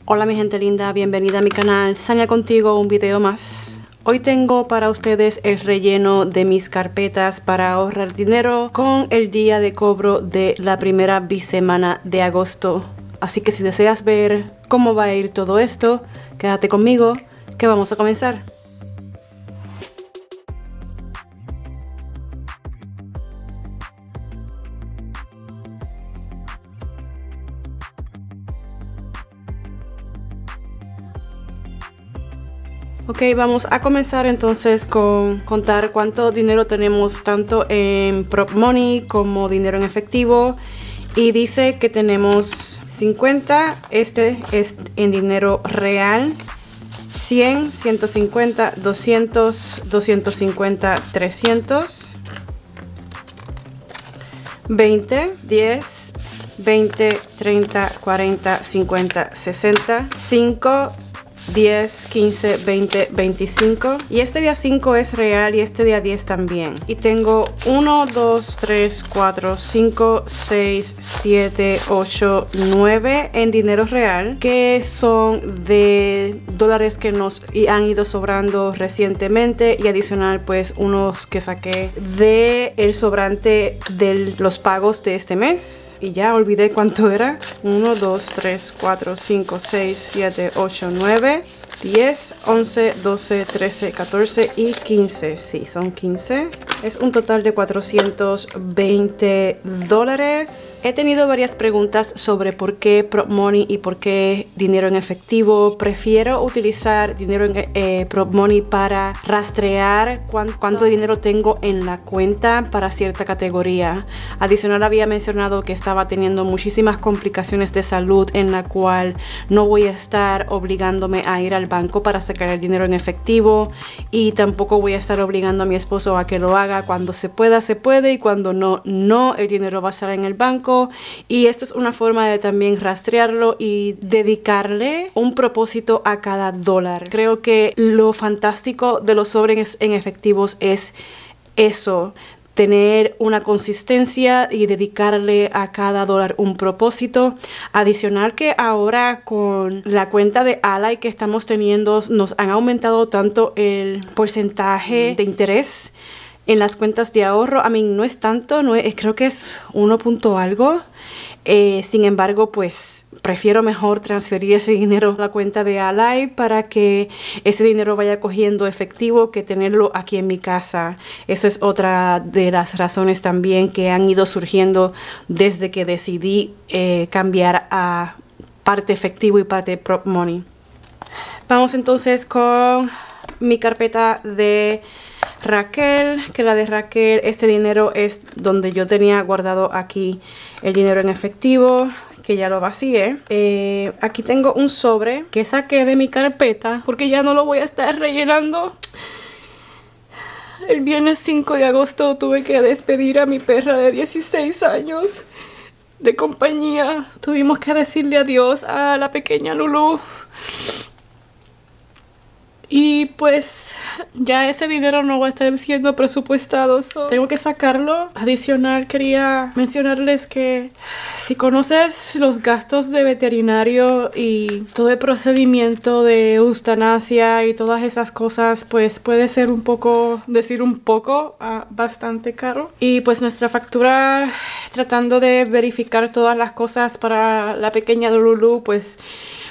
Hola mi gente linda, bienvenida a mi canal Saña Contigo, un video más. Hoy tengo para ustedes el relleno de mis carpetas para ahorrar dinero con el día de cobro de la primera bisemana de agosto. Así que si deseas ver cómo va a ir todo esto, quédate conmigo que vamos a comenzar. Ok, vamos a comenzar entonces con contar cuánto dinero tenemos tanto en Prop Money como dinero en efectivo. Y dice que tenemos 50, este es en dinero real, 100, 150, 200, 250, 300, 20, 10, 20, 30, 40, 50, 60, 5, 10, 15, 20, 25 y este día 5 es real y este día 10 también. Y tengo 1, 2, 3, 4, 5, 6, 7, 8, 9 en dinero real, que son de dólares que nos han ido sobrando recientemente, y adicional pues unos que saqué de el sobrante de los pagos de este mes. Y ya olvidé cuánto era. 1, 2, 3, 4, 5, 6, 7, 8, 9, 10, 11, 12, 13, 14 y 15. Sí, son 15. Es un total de 420 dólares. He tenido varias preguntas sobre por qué Prop Money y por qué dinero en efectivo. Prefiero utilizar dinero en Prop Money para rastrear cuánto dinero tengo en la cuenta para cierta categoría. Adicional, había mencionado que estaba teniendo muchísimas complicaciones de salud, en la cual no voy a estar obligándome a ir al banco para sacar el dinero en efectivo, y tampoco voy a estar obligando a mi esposo a que lo haga. Cuando se pueda, se puede, y cuando no, el dinero va a estar en el banco. Y esto es una forma de también rastrearlo y dedicarle un propósito a cada dólar. Creo que lo fantástico de los sobres en efectivos es eso: tener una consistencia y dedicarle a cada dólar un propósito. Adicional, que ahora con la cuenta de Ally que estamos teniendo, nos han aumentado tanto el porcentaje de interés en las cuentas de ahorro. A mí no es tanto, creo que es 1 punto algo. Sin embargo, pues prefiero mejor transferir ese dinero a la cuenta de Ally para que ese dinero vaya cogiendo efectivo que tenerlo aquí en mi casa. Eso es otra de las razones también que han ido surgiendo desde que decidí cambiar a parte efectivo y parte Prop Money. Vamos entonces con mi carpeta de Raquel, que la de Raquel, este dinero es donde yo tenía guardado aquí el dinero en efectivo, que ya lo vacié. Aquí tengo un sobre que saqué de mi carpeta porque ya no lo voy a estar rellenando. El viernes 5 de agosto tuve que despedir a mi perra de 16 años de compañía. Tuvimos que decirle adiós a la pequeña Lulu. Y pues ya ese dinero no va a estar siendo presupuestado, tengo que sacarlo. Adicional, quería mencionarles que si conoces los gastos de veterinario y todo el procedimiento de eutanasia y todas esas cosas, pues puede ser bastante caro. Y pues nuestra factura, tratando de verificar todas las cosas para la pequeña Lulu, pues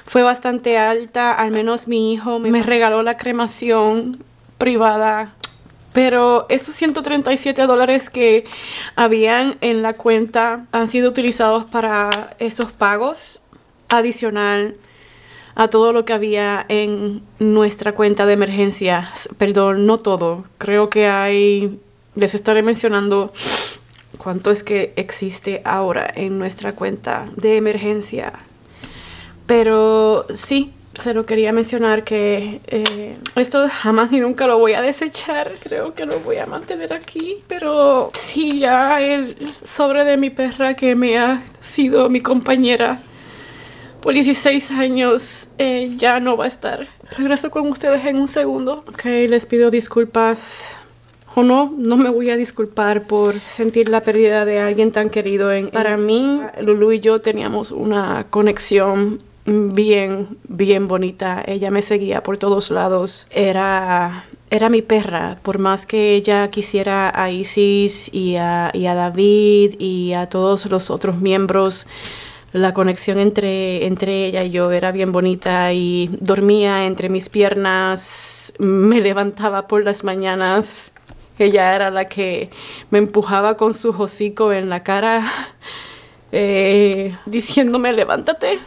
fue bastante alta. Al menos mi hijo me regaló la cremación privada, pero esos 137 dólares que habían en la cuenta han sido utilizados para esos pagos, adicional a todo lo que había en nuestra cuenta de emergencia. Perdón, no todo. Creo que les estaré mencionando cuánto es que existe ahora en nuestra cuenta de emergencia. Pero sí, se lo quería mencionar que esto jamás y nunca lo voy a desechar. Creo que lo voy a mantener aquí. Pero sí, ya el sobre de mi perra, que me ha sido mi compañera por 16 años, ya no va a estar. Regreso con ustedes en un segundo. Ok, les pido disculpas. O no me voy a disculpar por sentir la pérdida de alguien tan querido. Para mí, Lulu y yo teníamos una conexión bien bonita. Ella me seguía por todos lados. Era mi perra. Por más que ella quisiera a Isis y a David y a todos los otros miembros, la conexión entre ella y yo era bien bonita, y dormía entre mis piernas, me levantaba por las mañanas. Ella era la que me empujaba con su hocico en la cara, diciéndome levántate.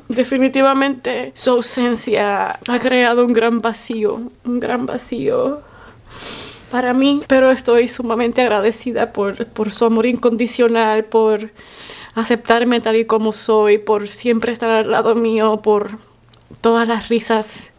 Definitivamente su ausencia ha creado un gran vacío para mí, pero estoy sumamente agradecida por su amor incondicional, por aceptarme tal y como soy, por siempre estar al lado mío, por todas las risas,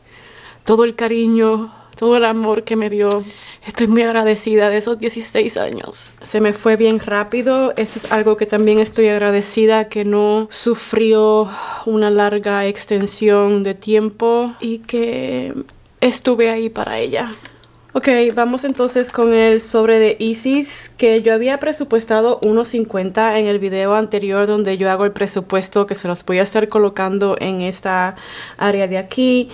todo el cariño, todo el amor que me dio. Estoy muy agradecida de esos 16 años. Se me fue bien rápido. Eso es algo que también estoy agradecida, que no sufrió una larga extensión de tiempo y que estuve ahí para ella. Ok, vamos entonces con el sobre de Isis, que yo había presupuestado $1.50 en el video anterior, donde yo hago el presupuesto, que se los voy a estar colocando en esta área de aquí.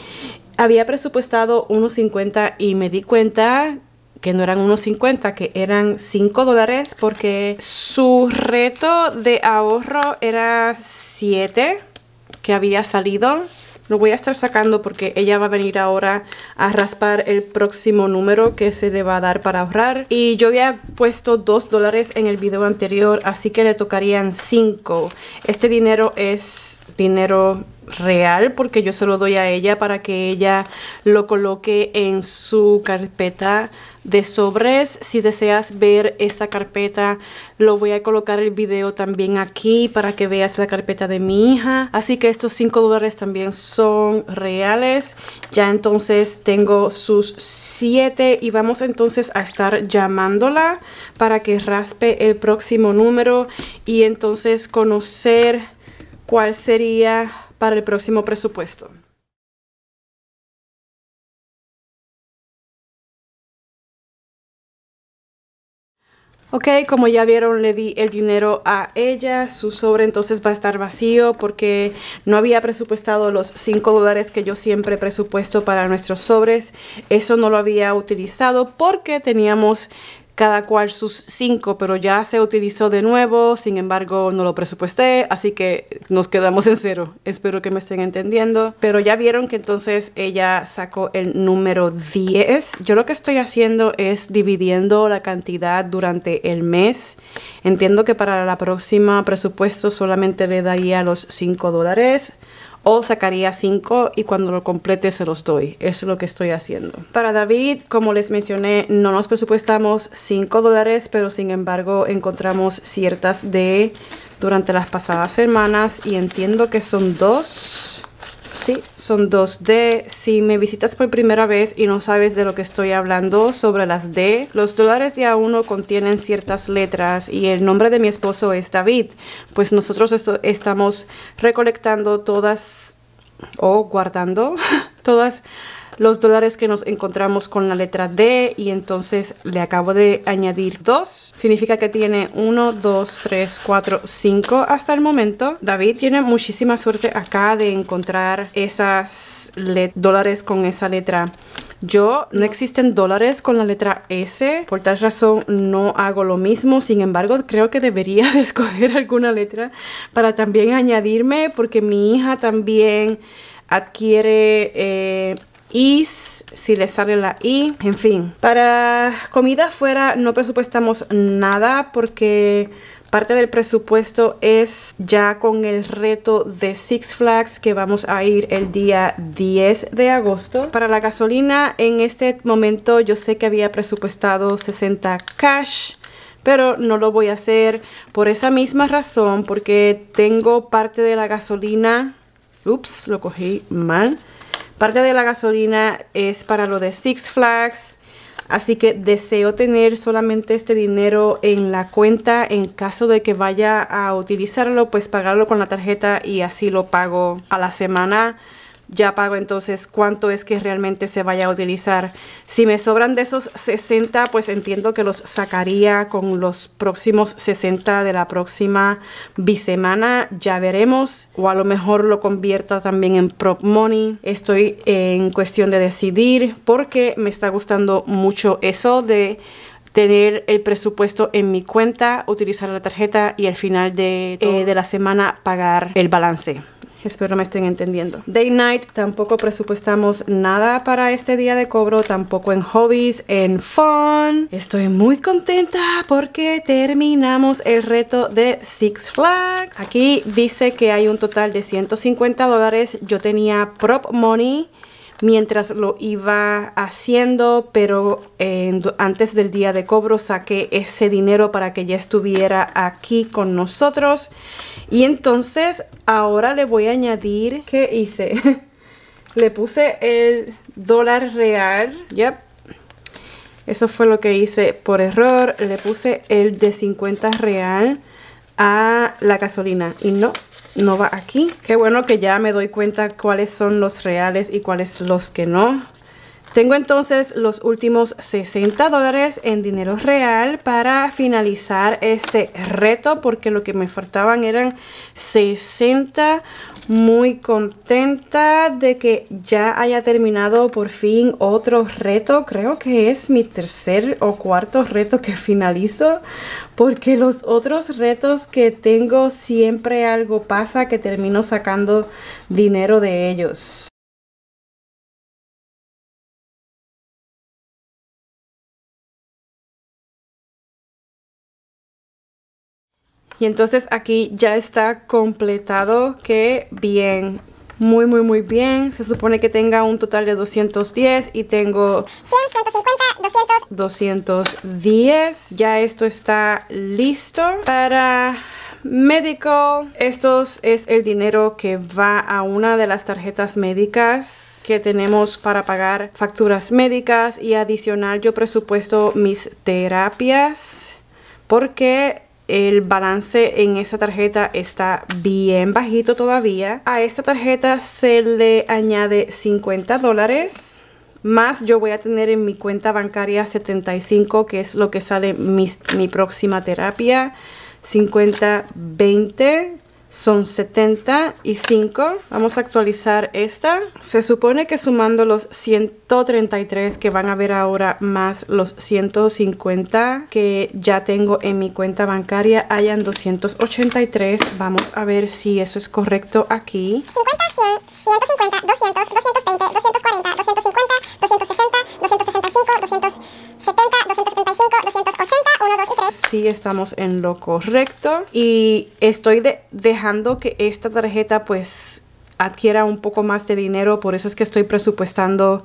Había presupuestado $1.50 y me di cuenta que no eran $1.50, que eran $5, porque su reto de ahorro era 7 que había salido. Lo voy a estar sacando porque ella va a venir ahora a raspar el próximo número que se le va a dar para ahorrar. Y yo había puesto $2 en el video anterior, así que le tocarían 5. Este dinero es dinero real porque yo se lo doy a ella para que ella lo coloque en su carpeta de sobres. Si deseas ver esa carpeta, lo voy a colocar el video también aquí para que veas la carpeta de mi hija. Así que estos $5 también son reales. Ya entonces tengo sus 7 y vamos entonces a estar llamándola para que raspe el próximo número y entonces conocer cuál sería para el próximo presupuesto. Ok, como ya vieron, le di el dinero a ella. Su sobre entonces va a estar vacío porque no había presupuestado los $5 que yo siempre presupuesto para nuestros sobres. Eso no lo había utilizado porque teníamos cada cual sus 5, pero ya se utilizó de nuevo. Sin embargo, no lo presupuesté, así que nos quedamos en 0. Espero que me estén entendiendo. Pero ya vieron que entonces ella sacó el número 10. Yo lo que estoy haciendo es dividiendo la cantidad durante el mes. Entiendo que para la próxima presupuesto solamente le daría los $5. O sacaría 5 y cuando lo complete se los doy. Eso es lo que estoy haciendo. Para David, como les mencioné, no nos presupuestamos $5, pero sin embargo encontramos ciertas durante las pasadas semanas y entiendo que son 2. Sí, son 2D. Si me visitas por primera vez y no sabes de lo que estoy hablando sobre las D, los dólares de A1 contienen ciertas letras y el nombre de mi esposo es David. Pues nosotros estamos recolectando todas o guardando todas los dólares que nos encontramos con la letra D y entonces le acabo de añadir 2. Significa que tiene 1, 2, 3, 4, 5 hasta el momento. David tiene muchísima suerte acá de encontrar esas dólares con esa letra. Yo no existen dólares con la letra S, por tal razón no hago lo mismo. Sin embargo, creo que debería de escoger alguna letra para también añadirme, porque mi hija también adquiere Is, si le sale la I. En fin, para comida afuera no presupuestamos nada porque parte del presupuesto es ya con el reto de Six Flags, que vamos a ir el día 10 de agosto. Para la gasolina, en este momento yo sé que había presupuestado 60 cash, pero no lo voy a hacer por esa misma razón, porque tengo parte de la gasolina. Ups, lo cogí mal. Parte de la gasolina es para lo de Six Flags, así que deseo tener solamente este dinero en la cuenta en caso de que vaya a utilizarlo, pues pagarlo con la tarjeta y así lo pago a la semana. ya pago entonces cuánto es que realmente se vaya a utilizar. Si me sobran de esos 60, pues entiendo que los sacaría con los próximos 60 de la próxima bisemana. Ya veremos. O a lo mejor lo convierta también en prop money. Estoy en cuestión de decidir porque me está gustando mucho eso de tener el presupuesto en mi cuenta, utilizar la tarjeta y al final de la semana pagar el balance. Espero me estén entendiendo. Day night, tampoco presupuestamos nada para este día de cobro, tampoco en hobbies, en fun. Estoy muy contenta porque terminamos el reto de Six Flags. Aquí dice que hay un total de $150. Yo tenía prop money mientras lo iba haciendo, pero antes del día de cobro saqué ese dinero para que ya estuviera aquí con nosotros. Y entonces ahora le voy a añadir, ¿qué hice? Le puse el dólar real. Yep. Eso fue lo que hice por error. Le puse el de 50 real a la gasolina y no va aquí. Qué bueno que ya me doy cuenta cuáles son los reales y cuáles los que no. Tengo entonces los últimos $60 en dinero real para finalizar este reto, porque lo que me faltaban eran 60. Muy contenta de que ya haya terminado por fin otro reto. Creo que es mi tercer o cuarto reto que finalizo, porque los otros retos que tengo siempre algo pasa que termino sacando dinero de ellos. Y entonces aquí ya está completado. ¡Qué bien! Muy, muy, muy bien. Se supone que tenga un total de 210 y tengo 100, 150, 210. Ya esto está listo para medical. Esto es el dinero que va a una de las tarjetas médicas que tenemos para pagar facturas médicas, y adicional yo presupuesto mis terapias porque el balance en esta tarjeta está bien bajito todavía. A esta tarjeta se le añade $50. Más yo voy a tener en mi cuenta bancaria 75, que es lo que sale mi próxima terapia. 50, 20. Son 75. Vamos a actualizar esta. Se supone que sumando los 133 que van a ver ahora más los 150 que ya tengo en mi cuenta bancaria, hayan 283. Vamos a ver si eso es correcto aquí. 50, 100, 150, 200, 220, 240, 250, 260, 265, 270, 275, 280, 1, 2 y 3. Sí, estamos en lo correcto. Y estoy dejando que esta tarjeta pues adquiera un poco más de dinero. Por eso es que estoy presupuestando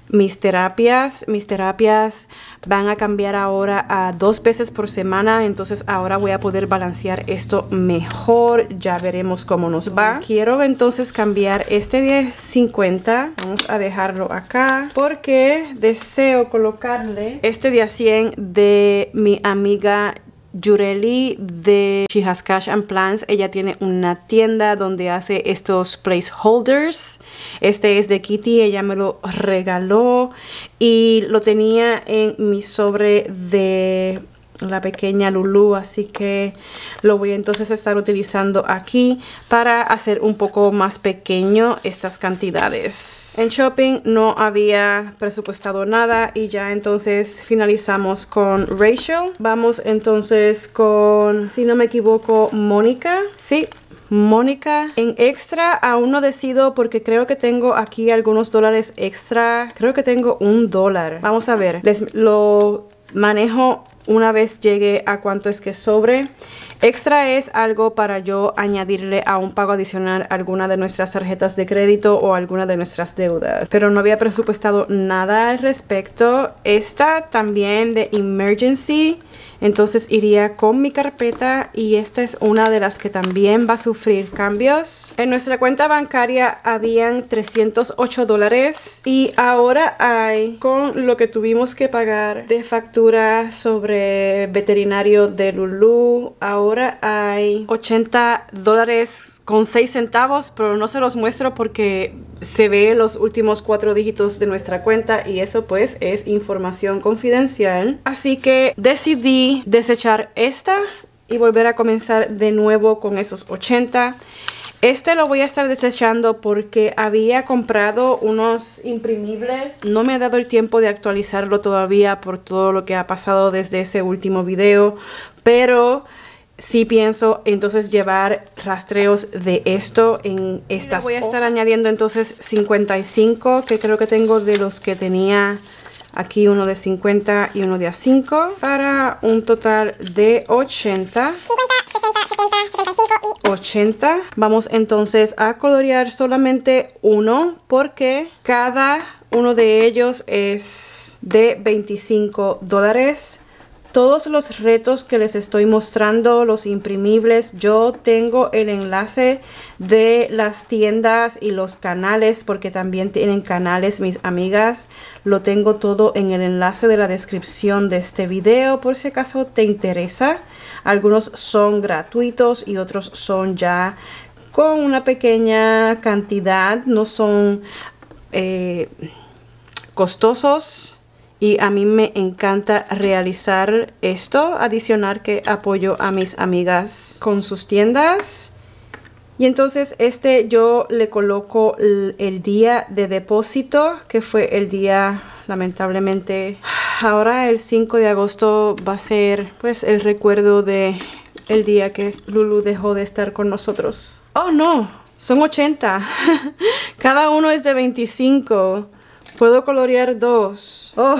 mis terapias. Mis terapias van a cambiar ahora a 2 veces por semana. Entonces ahora voy a poder balancear esto mejor. Ya veremos cómo nos va. Quiero entonces cambiar este de 50. Vamos a dejarlo acá porque deseo colocarle este de 100 de mi amiga Yureli de She Has Cash and Plans. Ella tiene una tienda donde hace estos placeholders. Este es de Kitty, ella me lo regaló y lo tenía en mi sobre de la pequeña Lulu, así que lo voy entonces a estar utilizando aquí para hacer un poco más pequeño estas cantidades. En shopping no había presupuestado nada y ya entonces finalizamos con Rachel. Vamos entonces con, si no me equivoco, Mónica. Sí, Mónica. En extra aún no decido porque creo que tengo aquí algunos dólares extra. Creo que tengo $1. Vamos a ver, lo manejo una vez llegue a cuánto es que sobre. Extra es algo para yo añadirle a un pago adicional alguna de nuestras tarjetas de crédito o alguna de nuestras deudas. Pero no había presupuestado nada al respecto. Esta también de emergency. Entonces iría con mi carpeta y esta es una de las que también va a sufrir cambios. En nuestra cuenta bancaria habían $308 y ahora hay, con lo que tuvimos que pagar de factura sobre veterinario de Lulu, ahora hay $80 con 6 centavos, pero no se los muestro porque se ve los últimos 4 dígitos de nuestra cuenta y eso pues es información confidencial. Así que decidí desechar esta y volver a comenzar de nuevo con esos 80. Este lo voy a estar desechando porque había comprado unos imprimibles. No me ha dado el tiempo de actualizarlo todavía por todo lo que ha pasado desde ese último video, pero sí pienso entonces llevar rastreos de esto en estas. Voy a estar añadiendo entonces 55, que creo que tengo de los que tenía aquí, uno de 50 y uno de A5, para un total de 80. 80. Vamos entonces a colorear solamente uno porque cada uno de ellos es de $25. Todos los retos que les estoy mostrando, los imprimibles, yo tengo el enlace de las tiendas y los canales, porque también tienen canales mis amigas. Lo tengo todo en el enlace de la descripción de este video por si acaso te interesa. Algunos son gratuitos y otros son ya con una pequeña cantidad, no son costosos. Y a mí me encanta realizar esto, adicionar que apoyo a mis amigas con sus tiendas. Y entonces este yo le coloco el día de depósito, que fue el día, lamentablemente, ahora el 5 de agosto va a ser pues el recuerdo de el día que Lulu dejó de estar con nosotros. ¡Oh no! Son 80. Cada uno es de 25. Puedo colorear 2. Oh,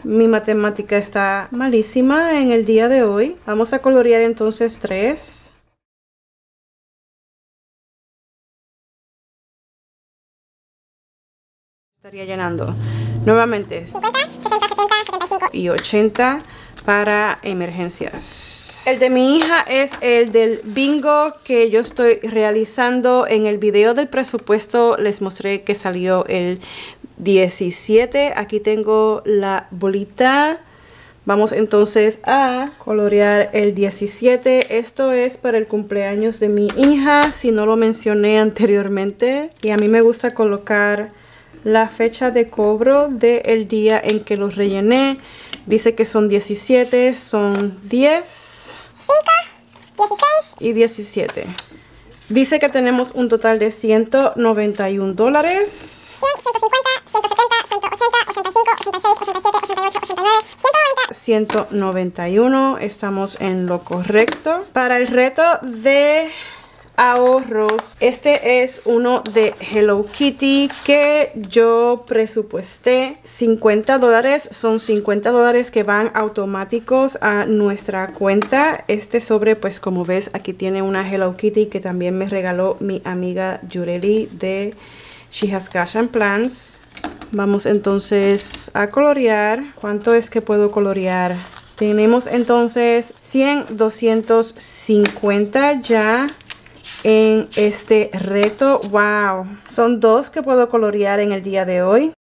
mi matemática está malísima en el día de hoy. Vamos a colorear entonces 3. Estaría llenando nuevamente 50, 60, 70, 75 y 80 para emergencias. El de mi hija es el del bingo que yo estoy realizando. En el video del presupuesto les mostré que salió el 17. Aquí tengo la bolita. Vamos entonces a colorear el 17. Esto es para el cumpleaños de mi hija, si no lo mencioné anteriormente. Y a mí me gusta colocar la fecha de cobro del día en que los rellené. Dice que son 17, son 10, 5, 16 y 17. Dice que tenemos un total de $191. 150, 170, 180, 85, 86, 87, 88, 89, 190. 191. Estamos en lo correcto. Para el reto de ahorros, este es uno de Hello Kitty que yo presupuesté $50. Son $50 que van automáticos a nuestra cuenta. Este sobre, pues como ves, aquí tiene una Hello Kitty que también me regaló mi amiga Yureli de She Has Cash and Plans. Vamos entonces a colorear. ¿Cuánto es que puedo colorear? Tenemos entonces 100, 250 ya en este reto. Wow, son 2 que puedo colorear en el día de hoy.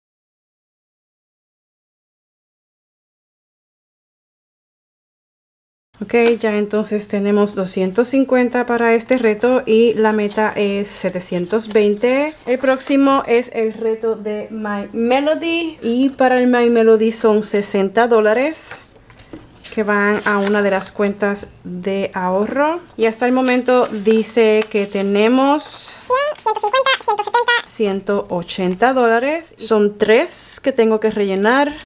Ok, ya entonces tenemos 250 para este reto y la meta es 720. El próximo es el reto de My Melody y para el My Melody son $60 que van a una de las cuentas de ahorro. Y hasta el momento dice que tenemos 100, 150, 170, $180. Son 3 que tengo que rellenar.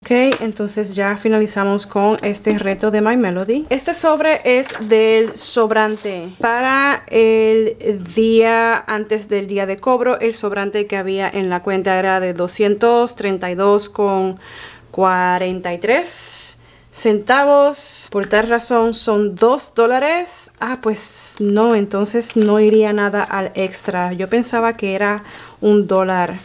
Ok, entonces ya finalizamos con este reto de My Melody. Este sobre es del sobrante. Para el día antes del día de cobro, el sobrante que había en la cuenta era de 232,43 centavos. Por tal razón son $2. Ah, pues no, entonces no iría nada al extra. Yo pensaba que era $1.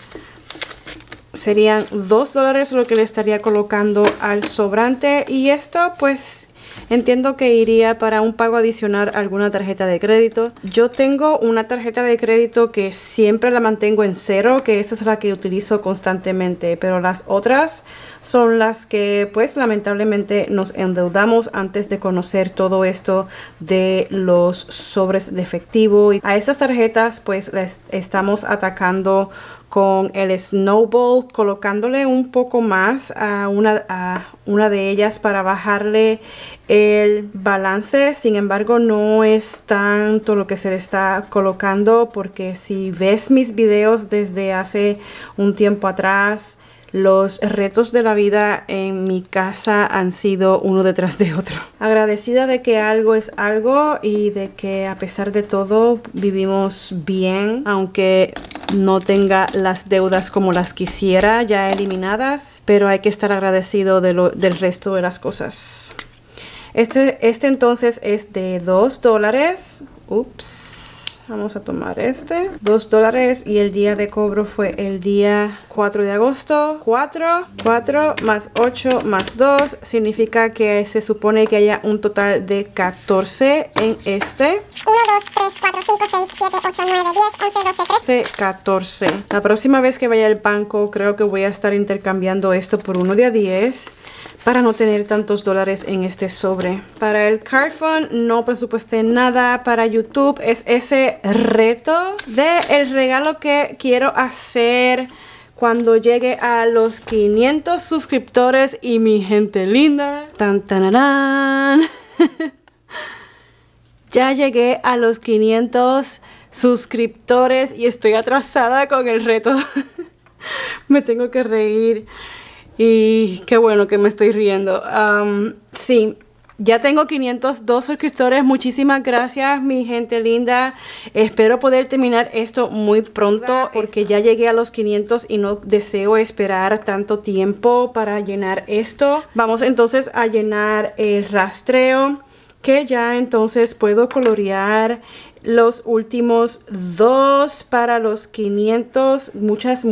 Serían $2 lo que le estaría colocando al sobrante. Y esto pues entiendo que iría para un pago adicional a alguna tarjeta de crédito. Yo tengo una tarjeta de crédito que siempre la mantengo en cero, que esa es la que utilizo constantemente, pero las otras son las que pues lamentablemente nos endeudamos antes de conocer todo esto de los sobres de efectivo. Y a estas tarjetas pues les estamos atacando con el Snowball, colocándole un poco más a una de ellas para bajarle el balance. Sin embargo, no es tanto lo que se le está colocando, porque si ves mis videos desde hace un tiempo atrás, los retos de la vida en mi casa han sido uno detrás de otro. Agradecida de que algo es algo y de que a pesar de todo vivimos bien, aunque no tenga las deudas como las quisiera ya eliminadas, pero hay que estar agradecido del resto de las cosas. Este entonces es de $2. Ups. Vamos a tomar este. $2 y el día de cobro fue el día 4 de agosto. 4 más 8 más 2 significa que se supone que haya un total de 14 en este. 1, 2, 3, 4, 5, 6, 7, 8, 9, 10, 11, 12, 13. 14. La próxima vez que vaya al banco creo que voy a estar intercambiando esto por uno de a 10. Para no tener tantos dólares en este sobre. Para el Card Fund no presupuesté nada. Para YouTube es ese reto de el regalo que quiero hacer cuando llegue a los 500 suscriptores y mi gente linda. Tan, tanarán. Ya llegué a los 500 suscriptores y estoy atrasada con el reto. Me tengo que reír. Y qué bueno que me estoy riendo. Sí, ya tengo 502 suscriptores. Muchísimas gracias, mi gente linda. Espero poder terminar esto muy pronto, porque ya llegué a los 500 y no deseo esperar tanto tiempo para llenar esto. Vamos entonces a llenar el rastreo, que ya entonces puedo colorear los últimos dos para los 500. Muchas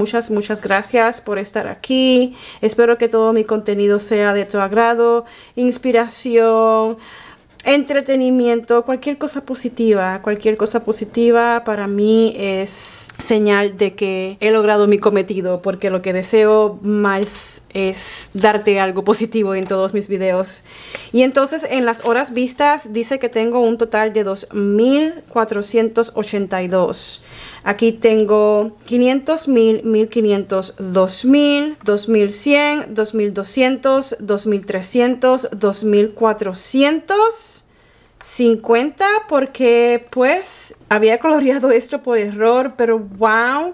gracias por estar aquí. Espero que todo mi contenido sea de tu agrado, inspiración, entretenimiento, cualquier cosa positiva para mí es señal de que he logrado mi cometido, porque lo que deseo más es darte algo positivo en todos mis videos. Y entonces en las horas vistas dice que tengo un total de 2,482. Aquí tengo 500, 1000, 1500, 2000, 2100, 2200, 2300, 2450, porque pues había coloreado esto por error, pero wow.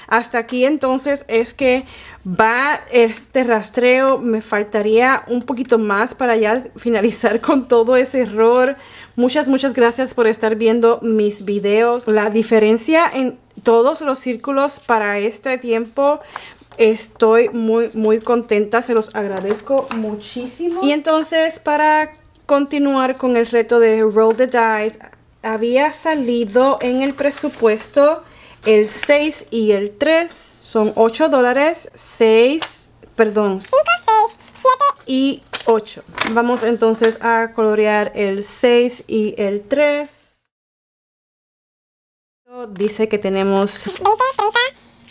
Hasta aquí entonces es que va este rastreo. Me faltaría un poquito más para ya finalizar con todo ese error. Muchas gracias por estar viendo mis videos. La diferencia en todos los círculos para este tiempo, estoy muy contenta. Se los agradezco muchísimo. Y entonces, para continuar con el reto de Roll the Dice, había salido en el presupuesto el 6 y el 3. Son $8. 6, perdón, 5, 6, 7 y 8. Vamos entonces a colorear el 6 y el 3. Dice que tenemos 20, 30,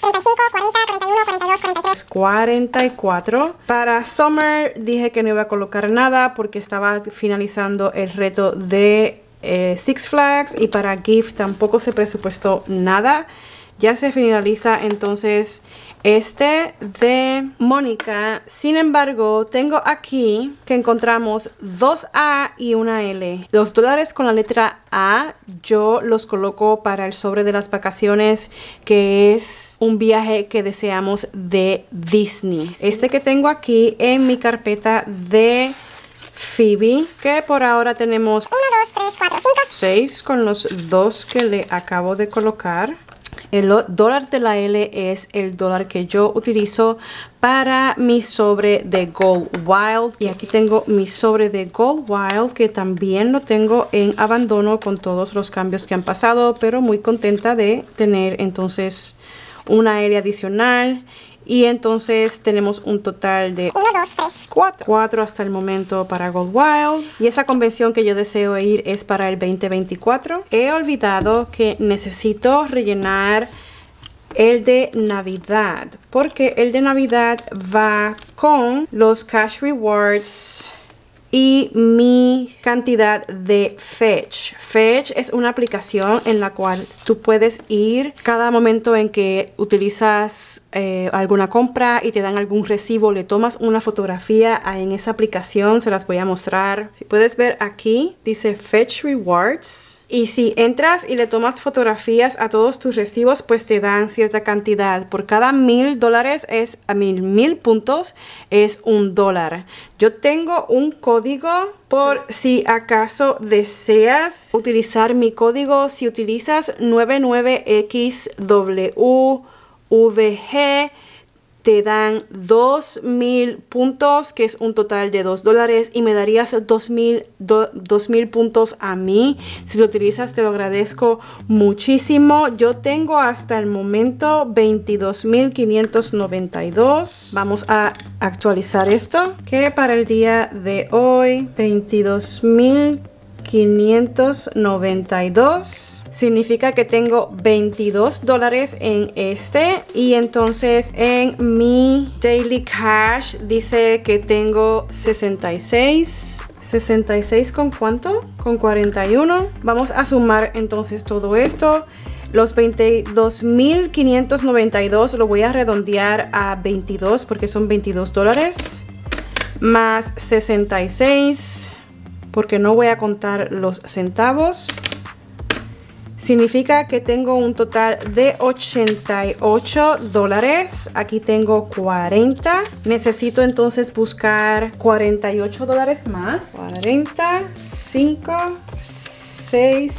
35, 40, 41, 42, 43, 44. Para Summer dije que no iba a colocar nada porque estaba finalizando el reto de Six Flags, y para Gift tampoco se presupuestó nada. Ya se finaliza entonces este de Mónica. Sin embargo, tengo aquí que encontramos 2A y una L. Los dólares con la letra A yo los coloco para el sobre de las vacaciones, que es un viaje que deseamos de Disney. Este que tengo aquí en mi carpeta de Phoebe, que por ahora tenemos 1, 2, 3, 4, 5, 6 con los dos que le acabo de colocar. El dólar de la L es el dólar que yo utilizo para mi sobre de Gold Wild. Y aquí tengo mi sobre de Gold Wild, que también lo tengo en abandono con todos los cambios que han pasado, pero muy contenta de tener entonces una L adicional. Y entonces tenemos un total de 1, 2, 3. 4 hasta el momento para Gold Wild. Y esa convención que yo deseo ir es para el 2024. He olvidado que necesito rellenar el de Navidad, porque el de Navidad va con los Cash Rewards y mi cantidad de Fetch. Fetch es una aplicación en la cual tú puedes ir cada momento en que utilizas alguna compra y te dan algún recibo, le tomas una fotografía en esa aplicación, se las voy a mostrar. Si puedes ver aquí, dice Fetch Rewards. Y si entras y le tomas fotografías a todos tus recibos, pues te dan cierta cantidad. Por cada $1000 es a 1000 puntos es $1. Yo tengo un código por si acaso deseas utilizar mi código. Si utilizas 99XWVG, te dan 2000 puntos, que es un total de $2, y me darías 2000 puntos a mí. Si lo utilizas, te lo agradezco muchísimo. Yo tengo hasta el momento 22.592. Vamos a actualizar esto, que para el día de hoy 22.592 significa que tengo $22 en este. Y entonces en mi Daily Cash dice que tengo 66. ¿66 con cuánto? Con 41. Vamos a sumar entonces todo esto. Los 22.592 lo voy a redondear a 22 porque son $22. Más 66 porque no voy a contar los centavos. Significa que tengo un total de $88. Aquí tengo 40. Necesito entonces buscar $48 más. 40, 5, 6,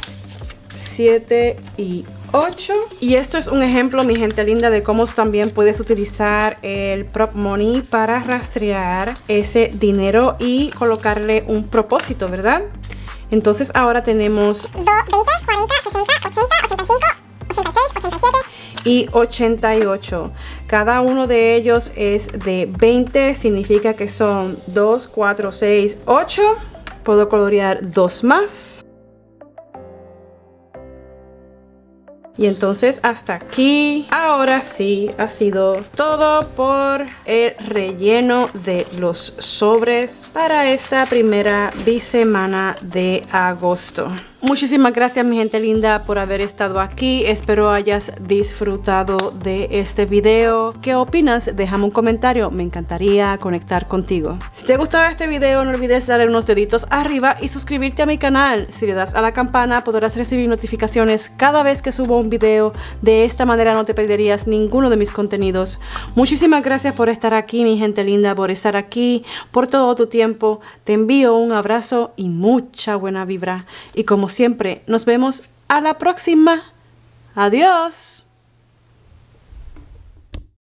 7 y 8. Y esto es un ejemplo, mi gente linda, de cómo también puedes utilizar el Prop Money para rastrear ese dinero y colocarle un propósito, ¿verdad? Entonces ahora tenemos 20, 40, 60, 80, 85, 86, 87 y 88. Cada uno de ellos es de 20. Significa que son 2, 4, 6, 8. Puedo colorear 2 más. Y entonces hasta aquí, ahora sí, ha sido todo por el relleno de los sobres para esta primera bisemana de agosto. Muchísimas gracias, mi gente linda, por haber estado aquí. Espero hayas disfrutado de este video. ¿Qué opinas? Déjame un comentario. Me encantaría conectar contigo. Si te gustó este video, no olvides darle unos deditos arriba y suscribirte a mi canal. Si le das a la campana, podrás recibir notificaciones cada vez que subo un video. De esta manera no te perderías ninguno de mis contenidos. Muchísimas gracias por estar aquí, mi gente linda, por estar aquí, por todo tu tiempo. Te envío un abrazo y mucha buena vibra. Y como siempre, nos vemos a la próxima. Adiós.